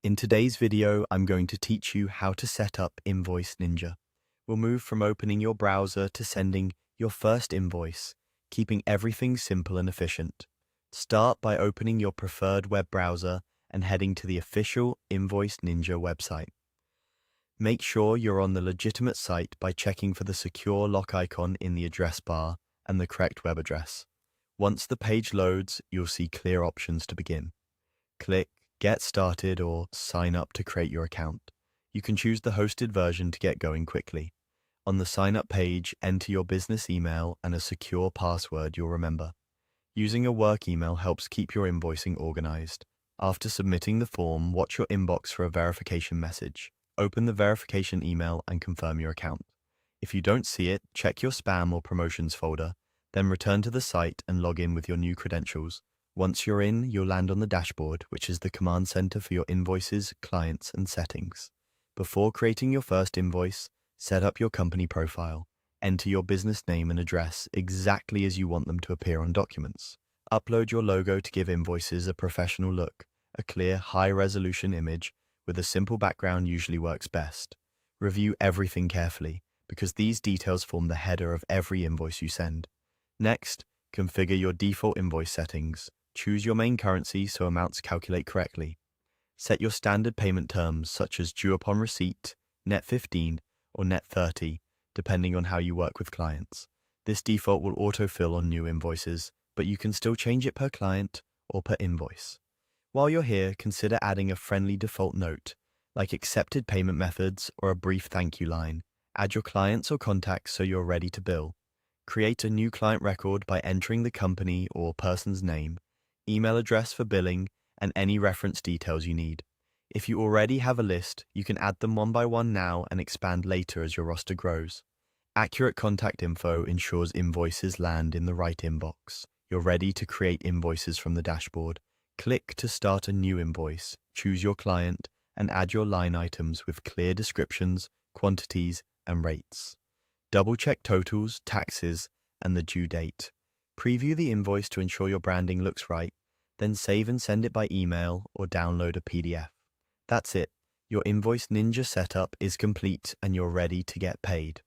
In today's video, I'm going to teach you how to set up Invoice Ninja. We'll move from opening your browser to sending your first invoice, keeping everything simple and efficient. Start by opening your preferred web browser and heading to the official Invoice Ninja website. Make sure you're on the legitimate site by checking for the secure lock icon in the address bar and the correct web address. Once the page loads, you'll see clear options to begin. Click Get Started or Sign Up to create your account. You can choose the hosted version to get going quickly. On the sign up page, enter your business email and a secure password you'll remember. Using a work email helps keep your invoicing organized. After submitting the form, watch your inbox for a verification message. Open the verification email and confirm your account. If you don't see it, check your spam or promotions folder, then return to the site and log in with your new credentials. Once you're in, you'll land on the dashboard, which is the command center for your invoices, clients, and settings. Before creating your first invoice, set up your company profile. Enter your business name and address exactly as you want them to appear on documents. Upload your logo to give invoices a professional look. A clear, high-resolution image with a simple background usually works best. Review everything carefully, because these details form the header of every invoice you send. Next, configure your default invoice settings. Choose your main currency so amounts calculate correctly. Set your standard payment terms such as due upon receipt, net 15, or net 30, depending on how you work with clients. This default will autofill on new invoices, but you can still change it per client or per invoice. While you're here, consider adding a friendly default note, like accepted payment methods or a brief thank you line. Add your clients or contacts so you're ready to bill. Create a new client record by entering the company or person's name, email address for billing, and any reference details you need. If you already have a list, you can add them one by one now and expand later as your roster grows. Accurate contact info ensures invoices land in the right inbox. You're ready to create invoices from the dashboard. Click to start a new invoice, choose your client, and add your line items with clear descriptions, quantities, and rates. Double-check totals, taxes, and the due date. Preview the invoice to ensure your branding looks right, then save and send it by email or download a PDF. That's it. Your Invoice Ninja setup is complete and you're ready to get paid.